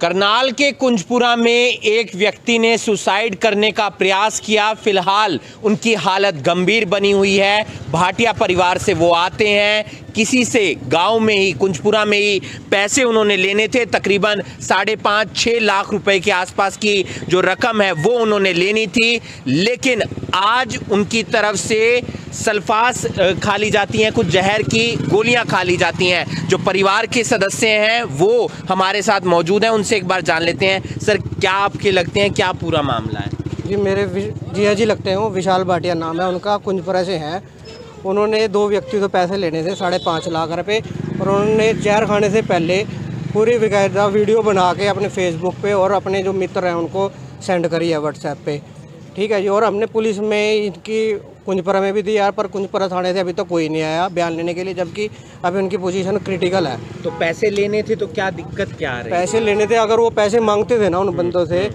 करनाल के कुंजपुरा में एक व्यक्ति ने सुसाइड करने का प्रयास किया। फिलहाल उनकी हालत गंभीर बनी हुई है। भाटिया परिवार से वो आते हैं, किसी से गांव में ही कुंजपुरा में ही पैसे उन्होंने लेने थे। तकरीबन 5.5-6 लाख रुपए के आसपास की जो रकम है वो उन्होंने लेनी थी, लेकिन आज उनकी तरफ से सल्फास खा ली जाती हैं, कुछ जहर की गोलियां खा ली जाती हैं। जो परिवार के सदस्य हैं वो हमारे साथ मौजूद हैं, उनसे एक बार जान लेते हैं। सर, क्या आपके लगते हैं, क्या पूरा मामला है? जी मेरे जिया जी लगते हैं, वो विशाल भाटिया नाम है उनका, कुंजपुरा से हैं। उन्होंने 2 व्यक्ति से पैसे लेने थे 5.5 लाख रुपए, और उन्होंने जहर खाने से पहले पूरी बाकायदा वीडियो बना के अपने फेसबुक पे और अपने जो मित्र हैं उनको सेंड करी है व्हाट्सएप पे। ठीक है जी। और हमने पुलिस में इनकी कुंजपुरा में भी दी यार, पर कुंजपुरा थाने से अभी तक कोई नहीं आया बयान लेने के लिए, जबकि अभी उनकी पोजीशन क्रिटिकल है। तो पैसे लेने थे तो क्या दिक्कत क्या आ रही है? पैसे लेने थे, अगर वो पैसे मांगते थे ना उन बंदों से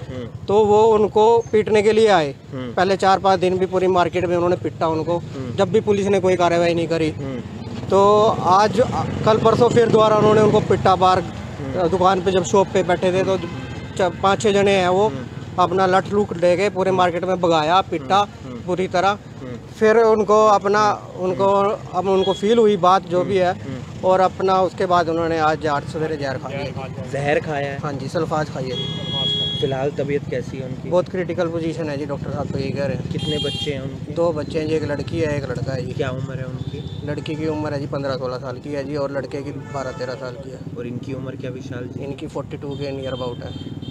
तो वो उनको पीटने के लिए आए। पहले 4-5 दिन भी पूरी मार्केट में उन्होंने पिटा उनको, जब भी पुलिस ने कोई कार्रवाई नहीं करी। तो आज कल परसों फिर दोबारा उन्होंने उनको पिटा। बाहर दुकान पे जब शॉप पे बैठे थे तो 5-6 जने हैं, वो अपना लठ लूट ले गए, पूरे मार्केट में भगाया, पिटा पूरी तरह। फिर उनको फील हुई बात जो भी है, और अपना उसके बाद उन्होंने आज 8 सवेरे जहर खाया। जहर खाया है? हाँ जी, सल्फाज खाई है। फिलहाल तबीयत कैसी है उनकी? बहुत क्रिटिकल पोजीशन है जी, डॉक्टर साहब तो यही कह रहे हैं। कितने बच्चे हैं उनके? 2 बच्चे हैं जी, एक लड़की है एक लड़का है जी। क्या उम्र है उनकी? लड़की की उम्र है जी 15-16 साल की है जी, और लड़के की 12-13 साल की है। और इनकी उम्र क्या विशाल जी? इनकी 42 के नियर अबाउट है।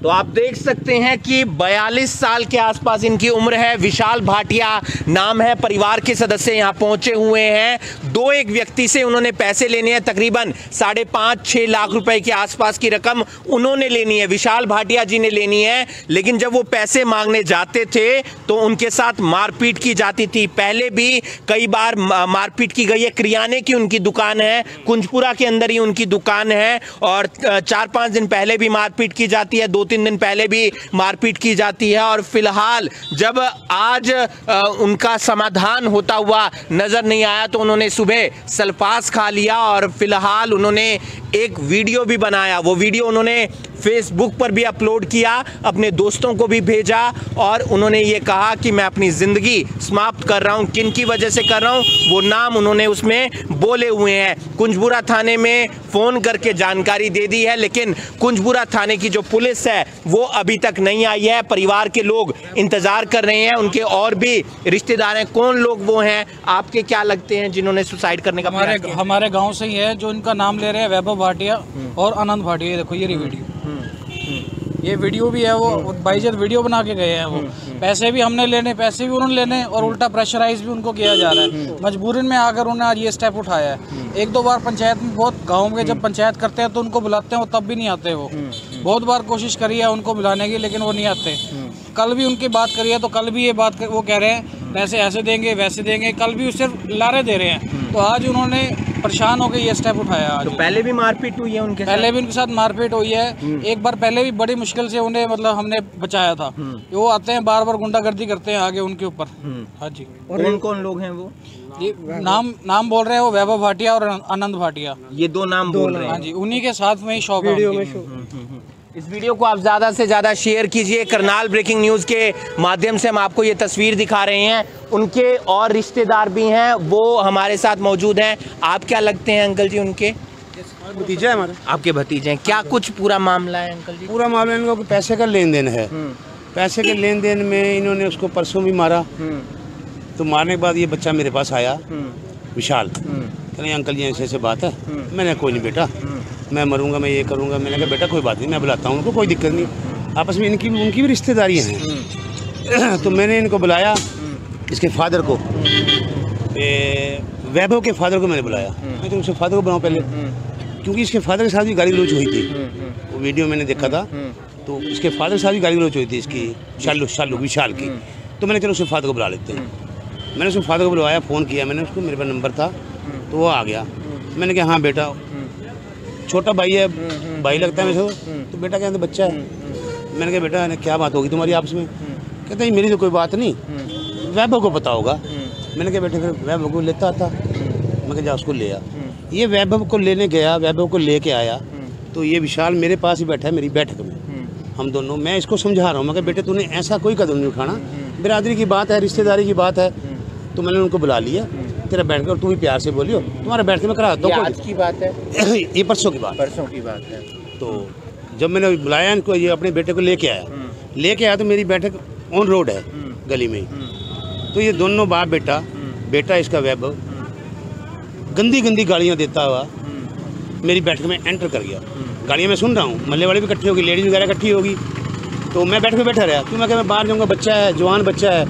तो आप देख सकते हैं कि 42 साल के आसपास इनकी उम्र है। विशाल भाटिया नाम है। परिवार के सदस्य यहाँ पहुंचे हुए हैं। 2 व्यक्ति से उन्होंने पैसे लेने हैं, तकरीबन 5.5-6 लाख रुपए के आसपास की रकम उन्होंने लेनी है, विशाल भाटिया जी ने लेनी है। लेकिन जब वो पैसे मांगने जाते थे तो उनके साथ मारपीट की जाती थी। पहले भी कई बार मारपीट की गई है। किराने की उनकी दुकान है, कुंजपुरा के अंदर ही उनकी दुकान है, और 4-5 दिन पहले भी मारपीट की जाती है, 2-3 दिन पहले भी मारपीट की जाती है। और फिलहाल जब आज उनका समाधान होता हुआ नजर नहीं आया तो उन्होंने सुबह सल्फास खा लिया, और फिलहाल उन्होंने एक वीडियो भी बनाया। वो वीडियो उन्होंने फेसबुक पर भी अपलोड किया, अपने दोस्तों को भी भेजा, और उन्होंने ये कहा कि मैं अपनी ज़िंदगी समाप्त कर रहा हूँ। किन की वजह से कर रहा हूँ वो नाम उन्होंने उसमें बोले हुए हैं। कुंजपुरा थाने में फ़ोन करके जानकारी दे दी है, लेकिन कुंजपुरा थाने की जो पुलिस है वो अभी तक नहीं आई है। परिवार के लोग इंतज़ार कर रहे हैं, उनके और भी रिश्तेदार हैं। कौन लोग वो हैं, आपके क्या लगते हैं जिन्होंने सुसाइड करने का प्रयास किया? हमारे गाँव से ही है, जो इनका नाम ले रहे हैं वैभव भाटिया और आनंद भाटिया। देखो ये वीडियो भी है, वो बाईजत वीडियो बना के गए हैं। वो पैसे भी हमने लेने, पैसे भी उन्होंने लेने, और उल्टा प्रेशराइज भी उनको किया जा रहा है। मजबूरन में आकर उन्होंने आज ये स्टेप उठाया है। 1-2 बार पंचायत में, बहुत गाँव में जब पंचायत करते हैं तो उनको बुलाते हैं, वो तब भी नहीं आते। वो बहुत बार कोशिश करी है उनको बुलाने की, लेकिन वो नहीं आते। कल भी उनकी बात करी है तो कल भी ये बात वो कह रहे हैं पैसे ऐसे देंगे वैसे देंगे, कल भी सिर्फ लारे दे रहे हैं। तो आज उन्होंने परेशान होकर ये स्टेप उठाया। आज तो पहले भी मारपीट हुई है उनके पहले भी उनके साथ मारपीट हुई है। एक बार पहले भी बड़ी मुश्किल से उन्हें हमने बचाया था। वो आते हैं बार बार गुंडागर्दी करते हैं आगे उनके ऊपर। हाँ जी। कौन कौन लोग हैं वो? ये नाम बोल रहे हैं वो वैभव भाटिया और आनंद भाटिया, ये 2 नाम बोल रहे हैं। हाँ जी, उन्हीं के साथ में ही शॉप है। इस वीडियो को आप ज़्यादा से ज़्यादा शेयर कीजिए। करनाल ब्रेकिंग न्यूज़ के माध्यम से हम आपको ये तस्वीर दिखा रहे हैं। उनके और रिश्तेदार भी हैं, वो हमारे साथ मौजूद हैं। आप क्या लगते हैं अंकल जी उनके? भतीजा है हमारे। आपके भतीजे हैं? क्या कुछ पूरा मामला है अंकल जी? पूरा मामला इनका पैसे का लेन देन है। पैसे के लेन देन में इन्होंने उसको परसों भी मारा। तो मारने के बाद ये बच्चा मेरे पास आया, विशाल, कहने अंकल जी ऐसे बात है। मैंने कोई नहीं बेटा, मैं मरूंगा, मैं ये करूंगा। मैंने कहा बेटा कोई बात नहीं, मैं बुलाता हूँ उनको, कोई दिक्कत नहीं। आपस में उनकी भी रिश्तेदारियाँ हैं। तो मैंने इनको बुलाया, इसके फादर को, वैभव के फादर को मैंने बुलाया। मैं तो उसके फादर को बुलाऊँ पहले, क्योंकि इसके फादर के साथ भी गाली गलौज हुई थी। वो वीडियो मैंने देखा था, तो इसके फादर के साथ भी गाली गलौज हुई थी इसकी, शालू विशाल की। तो मैंने चलो उसके फादर को बुला लेते हैं। मैंने उसके फादर को बुलवाया, फ़ोन किया मैंने उसको, मेरे पास नंबर था, तो वो आ गया। मैंने कहा हाँ बेटा, छोटा भाई है, भाई लगता है मुझे। तो बेटा कहते बच्चा है। मैंने कहा बेटा क्या बात होगी तुम्हारी आपस में? कहते मेरी तो कोई बात नहीं, वैभव को पता होगा। मैंने कहा बेटे फिर वैभव को लेता आता। मैं कहा जा उसको ले आ। ये वैभव को लेने गया, वैभव को लेके आया, तो ये विशाल मेरे पास ही बैठा है मेरी बैठक में, हम दोनों, मैं इसको समझा रहा हूँ, मैं बेटे तूने ऐसा कोई कदम नहीं उठाना, बिरादरी की बात है, रिश्तेदारी की बात है। तो मैंने उनको बुला लिया, तेरा बैठ कर तू भी प्यार से बोलियो, तुम्हारा बैठ के मैं करा देता हूँ। आज की बात है? ये परसों की बात है। तो जब मैंने बुलाया इनको, ये अपने बेटे को लेके आया तो मेरी बैठक ऑन रोड है गली में ही। तो ये दोनों बाप बेटा इसका वैभव गंदी गंदी गालियाँ देता हुआ मेरी बैठक में एंटर कर गया। गालियाँ मैं सुन रहा हूँ, मल्ले वाले भी इकट्ठी होगी, लेडीज़ वगैरह इकट्ठी होगी। तो मैं बैठ में बैठा रहा, क्यों मैं बाहर जाऊँगा, बच्चा है, जवान बच्चा है,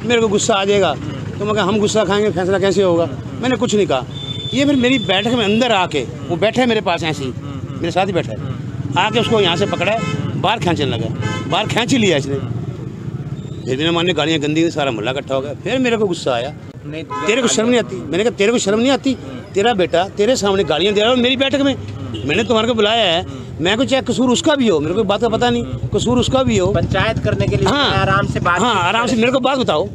मेरे को गुस्सा आ जाएगा। तो मैं हम गुस्सा खाएंगे, फैसला कैसे होगा। मैंने कुछ नहीं कहा। ये फिर मेरी बैठक में अंदर आके, वो बैठा है मेरे पास ऐसे ही, मेरे साथ ही बैठा है, आके उसको यहाँ से पकड़ा है, बाहर खींचने लगा, बाहर खींच ही लिया इसने। फिर मैंने मानने गालियाँ गंदी, सारा मोहल्ला इकट्ठा हो गया। फिर मेरे को गुस्सा आया, तेरे को शर्म नहीं आती? मैंने कहा तेरे को शर्म नहीं आती? तेरा बेटा तेरे सामने गालियाँ दे रहा है मेरी बैठक में, मैंने तुम्हारे को बुलाया है, मैं को चाहे कसूर उसका भी हो, मेरे को बात का पता नहीं, कसूर उसका भी हो, पंचायत करने के लिए हाँ, आराम से बात, हाँ आराम से मेरे को बात बताओ,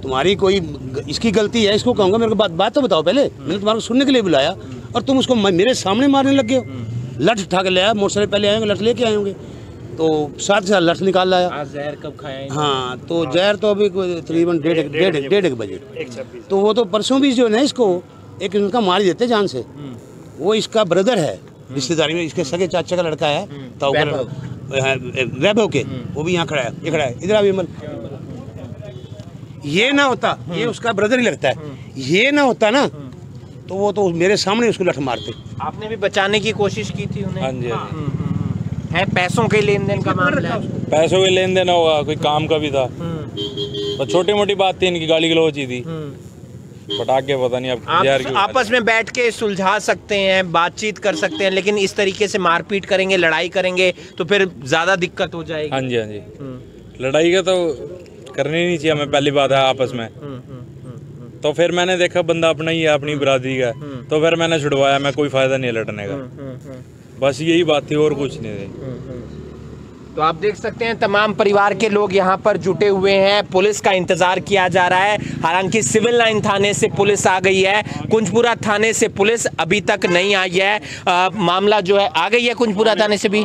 तुम्हारी कोई इसकी गलती है, इसको कहूँगा, मेरे को बात तो बताओ पहले। मैंने तुम्हारे को सुनने के लिए बुलाया और तुम उसको मेरे सामने मारने लग गए हो। लठ उठा के ले आया, मोटरसाइकिल पहले आएंगे, लठ लेके आए होंगे, तो साथ के साथ लठ निकाल लाया। आज जहर कब खाया? हाँ, तो जहर तो अभी तकरीबन डेढ़ बजे, तो वो तो परसों भी जो है ना, इसको एक उनका मार ही देते जान से। वो इसका ब्रदर है, रिश्तेदारी में इसके सगे चाचा का लड़का है, ताऊ का, वैभव के, वो भी यहाँ खड़ा है, ये खड़ा है, इधर अभी ये ना होता, ये उसका ब्रदर ही लगता है, ये ना होता ना तो वो तो मेरे सामने उसको लठ मारते। आपने भी बचाने की कोशिश की थी उन्हें? हाँ जी, हाँ जी। है पैसों के लेन देन का मामला है? पैसों के लेन देन होगा, कोई काम का भी था, तो छोटी मोटी बात थी, इनकी गाली गलौज ही थी, पटाखे पता नहीं अब आपस में बैठ के सुलझा सकते हैं, बातचीत कर सकते हैं, लेकिन इस तरीके से मारपीट करेंगे, लड़ाई करेंगे तो फिर ज्यादा दिक्कत हो जाएगी। हाँ जी, हाँ जी। लड़ाई का तो करनी नहीं चाहिए हमें, पहली बात है आपस में। तो फिर मैंने देखा बंदा अपना ही है, अपनी बिरादरी का, तो फिर मैंने छुड़वाया, मैं कोई फायदा नहीं लड़ने का, बस यही बात थी और कुछ नहीं थी। तो आप देख सकते हैं तमाम परिवार के लोग यहाँ पर जुटे हुए हैं, पुलिस का इंतजार किया जा रहा है। हालांकि सिविल लाइन थाने से पुलिस आ गई है, कुंजपुरा थाने से पुलिस अभी तक नहीं आई है। मामला जो है आ गई है, कुंजपुरा थाने से भी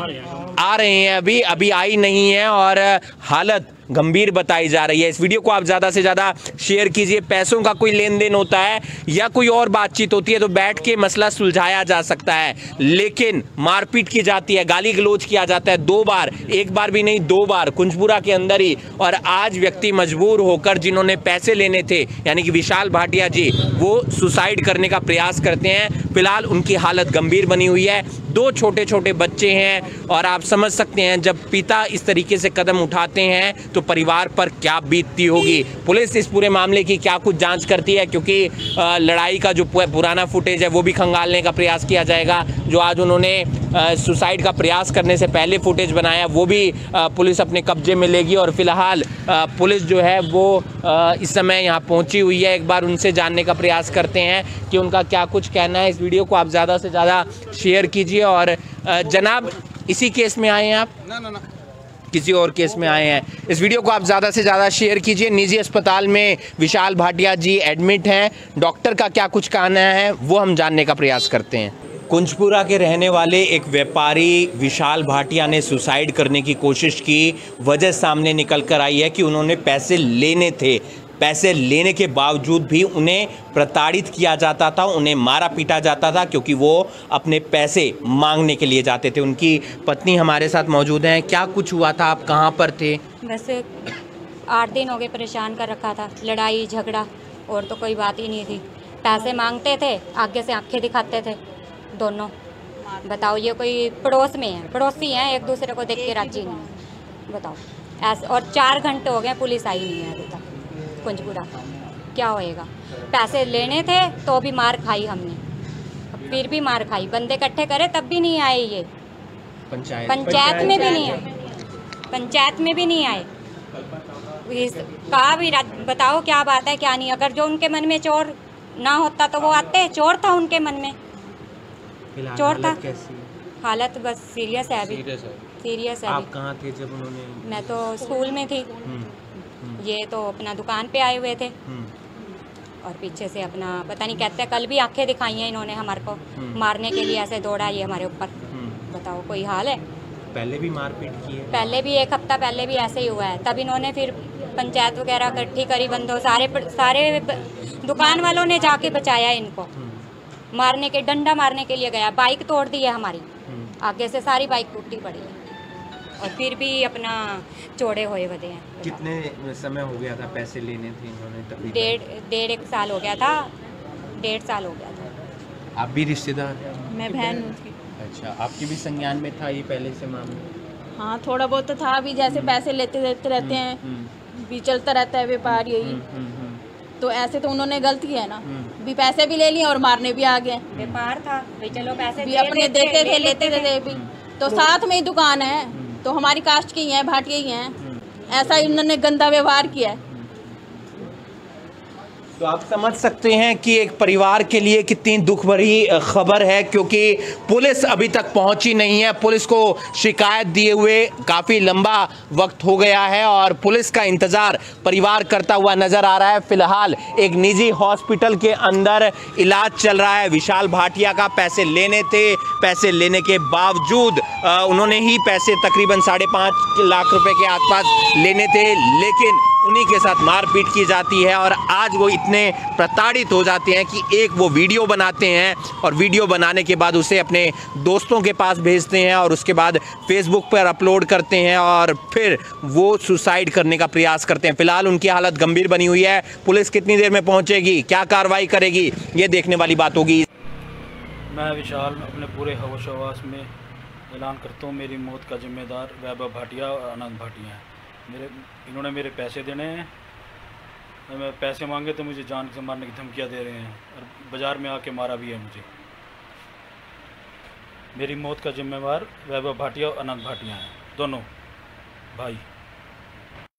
आ रहे हैं, अभी आई नहीं है और हालत गंभीर बताई जा रही है। इस वीडियो को आप ज़्यादा से ज़्यादा शेयर कीजिए। पैसों का कोई लेन देन होता है या कोई और बातचीत होती है तो बैठ के मसला सुलझाया जा सकता है, लेकिन मारपीट की जाती है, गाली गलौज किया जाता है 2 बार, एक बार भी नहीं 2 बार कुंजपुरा के अंदर ही। और आज व्यक्ति मजबूर होकर, जिन्होंने पैसे लेने थे, यानी कि विशाल भाटिया जी, वो सुसाइड करने का प्रयास करते हैं। फिलहाल उनकी हालत गंभीर बनी हुई है, 2 छोटे छोटे बच्चे हैं और आप समझ सकते हैं जब पिता इस तरीके से कदम उठाते हैं तो परिवार पर क्या बीतती होगी। पुलिस इस पूरे मामले की क्या कुछ जांच करती है, क्योंकि लड़ाई का जो पुराना फुटेज है वो भी खंगालने का प्रयास किया जाएगा। जो आज उन्होंने सुसाइड का प्रयास करने से पहले फुटेज बनाया वो भी पुलिस अपने कब्जे में लेगी। और फिलहाल पुलिस जो है वो इस समय यहाँ पहुँची हुई है। एक बार उनसे जानने का प्रयास करते हैं कि उनका क्या कुछ कहना है। इस वीडियो को आप ज़्यादा से ज़्यादा शेयर कीजिए। और जनाब, इसी केस में आए हैं आप? ना, किसी और केस में आए हैं। इस वीडियो को आप ज़्यादा से ज़्यादा शेयर कीजिए। निजी अस्पताल में विशाल भाटिया जी एडमिट हैं, डॉक्टर का क्या कुछ कहना है वो हम जानने का प्रयास करते हैं। कुंजपुरा के रहने वाले एक व्यापारी विशाल भाटिया ने सुसाइड करने की कोशिश की। वजह सामने निकल कर आई है कि उन्होंने पैसे लेने थे, पैसे लेने के बावजूद भी उन्हें प्रताड़ित किया जाता था, उन्हें मारा पीटा जाता था, क्योंकि वो अपने पैसे मांगने के लिए जाते थे। उनकी पत्नी हमारे साथ मौजूद हैं। क्या कुछ हुआ था, आप कहाँ पर थे? वैसे 8 दिन हो गए परेशान कर रखा था, लड़ाई झगड़ा और तो कोई बात ही नहीं थी। पैसे मांगते थे, आगे से आंखें दिखाते थे दोनों। बताओ, ये कोई पड़ोस में है, पड़ोसी हैं, एक दूसरे को देख के राजी नहीं, बताओ ऐसे। और 4 घंटे हो गए पुलिस आई नहीं है अभी तक कुंजपुरा। क्या होएगा? पैसे लेने थे तो भी मार खाई हमने, फिर भी मार खाई। बंदे इकट्ठे करे तब भी नहीं आए ये, पंचायत में भी नहीं आए, पंचायत में भी नहीं आए। कहा भी बताओ क्या बात है क्या नहीं। अगर जो उनके मन में चोर ना होता तो वो आते। चोर था उनके मन में, चोर था। हालत बस सीरियस है अभी, सीरियस है। आप कहाँ थे जब उन्होंने? मैं तो स्कूल में थी, ये तो अपना दुकान पे आए हुए थे और पीछे से अपना पता नहीं कहते, कल भी आंखें दिखाई हैं इन्होंने हमारे को मारने के लिए, ऐसे दौड़ा ये हमारे ऊपर। बताओ। बताओ कोई हाल है। पहले भी मारपीट की है? पहले भी 1 हफ्ता पहले भी ऐसे ही हुआ है। तब इन्होंने फिर पंचायत वगैरह इकट्ठी करी, बंदों सारे दुकान वालों ने जाके बचाया इनको। मारने के डंडा मारने के लिए गया, बाइक तोड़ दी है हमारी, आगे से सारी बाइक टूटी पड़ी है और फिर भी अपना चौड़े होए वधे हैं। कितने समय हो गया था पैसे लेने थे इन्होंने? तकरीबन डेढ़ 1 साल हो गया था, 1.5 साल हो गया था। आप भी रिश्तेदार हैं? मैं बहन हूँ उसकी। अच्छा, आपके भी संज्ञान में था ये पहले से मामला? हाँ थोड़ा बहुत तो था, अभी जैसे पैसे लेते देते रहते हैं, भी चलता रहता है व्यापार यही। तो ऐसे तो उन्होंने गलती है ना, भी पैसे भी ले लिए और मारने भी आ गए। व्यापार था भाई, चलो पैसे भी अपने देते थे लेते थे भी, तो साथ में ही दुकान है, तो हमारी कास्ट की ही है, भाटिया ही हैं। ऐसा इन्होंने गंदा व्यवहार किया है। तो आप समझ सकते हैं कि एक परिवार के लिए कितनी दुख भरी खबर है, क्योंकि पुलिस अभी तक पहुंची नहीं है। पुलिस को शिकायत दिए हुए काफ़ी लंबा वक्त हो गया है और पुलिस का इंतज़ार परिवार करता हुआ नज़र आ रहा है। फिलहाल एक निजी हॉस्पिटल के अंदर इलाज चल रहा है। विशाल भाटिया का पैसे लेने थे, पैसे लेने के बावजूद उन्होंने ही पैसे तकरीबन 5.5 लाख रुपए के आसपास लेने थे, लेकिन उन्हीं के साथ मारपीट की जाती है और आज वो इतने प्रताड़ित हो जाते हैं कि एक वो वीडियो बनाते हैं और वीडियो बनाने के बाद उसे अपने दोस्तों के पास भेजते हैं और उसके बाद फेसबुक पर अपलोड करते हैं और फिर वो सुसाइड करने का प्रयास करते हैं। फिलहाल उनकी हालत गंभीर बनी हुई है। पुलिस कितनी देर में पहुंचेगी, क्या कार्रवाई करेगी, ये देखने वाली बात होगी। मैं विशाल अपने पूरे होश हवास में ऐलान करता हूँ, मेरी मौत का जिम्मेदार वैभव भाटिया और आनंद भाटिया हैं। इन्होंने मेरे पैसे देने हैं, मैं पैसे मांगे तो मुझे जान से मारने की धमकियाँ दे रहे हैं और बाज़ार में आके मारा भी है मुझे। मेरी मौत का जिम्मेदार वैभव भाटिया और आनंद भाटिया हैं, दोनों भाई।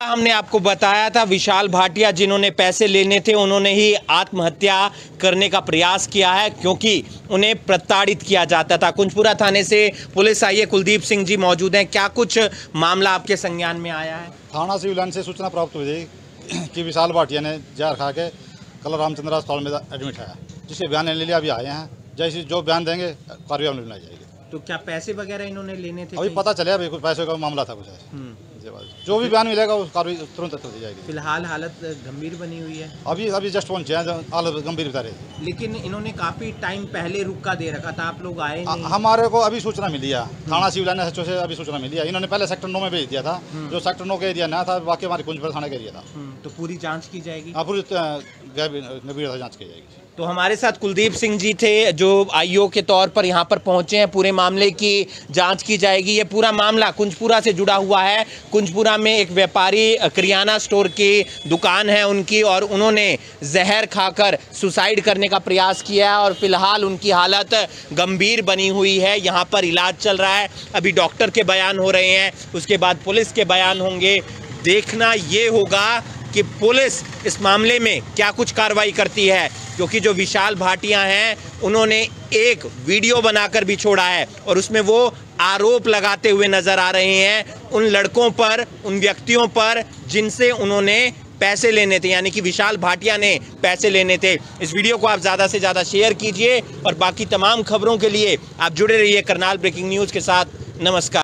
हमने आपको बताया था विशाल भाटिया जिन्होंने पैसे लेने थे उन्होंने ही आत्महत्या करने का प्रयास किया है, क्योंकि उन्हें प्रताड़ित किया जाता था। कुंजपुरा थाने से पुलिस आई है, कुलदीप सिंह जी मौजूद हैं। क्या कुछ मामला आपके संज्ञान में आया है? थाना सिविल लाइन से सूचना प्राप्त हुई थी कि विशाल भाटिया ने जहर खा के कल रामचंद्र अस्पताल में एडमिट है, जिसके बयान लेने लिए अभी आए हैं। जैसे जो बयान देंगे कार्रवाई में बनाई जाएगी। तो क्या पैसे वगैरह इन्होंने लेने थे? अभी पता चले, अभी कुछ पैसे का मामला था कुछ है। जो भी बयान मिलेगा उस कार्रवाई तुरंत दी जाएगी। फिलहाल हालत गंभीर बनी हुई है। अभी जस्ट पहुंचे हैं, हालत गंभीर बता रहे। लेकिन इन्होंने काफी टाइम पहले रुका दे रखा था, आप लोग आए नहीं? हमारे को अभी सूचना मिली है, थाना सिविल लाइन SHO से अभी सूचना मिली है। इन्होंने पहले सेक्टर 9 में भेज दिया था, जो सेक्टर 9 का एरिया नया था, बाकी हमारे कुंजपुरा थाना का एरिया था। तो पूरी जांच की जाएगी? हाँ, पूरी गंभीरता से जांच की जाएगी। तो हमारे साथ कुलदीप सिंह जी थे जो IO के तौर पर यहाँ पर पहुंचे हैं। पूरे मामले की जांच की जाएगी। ये पूरा मामला कुंजपुरा से जुड़ा हुआ है। कुंजपुरा में एक व्यापारी किराना स्टोर की दुकान है उनकी, और उन्होंने जहर खाकर सुसाइड करने का प्रयास किया है और फिलहाल उनकी हालत गंभीर बनी हुई है। यहाँ पर इलाज चल रहा है। अभी डॉक्टर के बयान हो रहे हैं, उसके बाद पुलिस के बयान होंगे। देखना ये होगा कि पुलिस इस मामले में क्या कुछ कार्रवाई करती है, क्योंकि जो विशाल भाटिया हैं उन्होंने एक वीडियो बनाकर भी छोड़ा है और उसमें वो आरोप लगाते हुए नजर आ रहे हैं उन लड़कों पर, उन व्यक्तियों पर जिनसे उन्होंने पैसे लेने थे, यानी कि विशाल भाटिया ने पैसे लेने थे। इस वीडियो को आप ज़्यादा से ज़्यादा शेयर कीजिए और बाकी तमाम खबरों के लिए आप जुड़े रहिए करनाल ब्रेकिंग न्यूज़ के साथ। नमस्कार।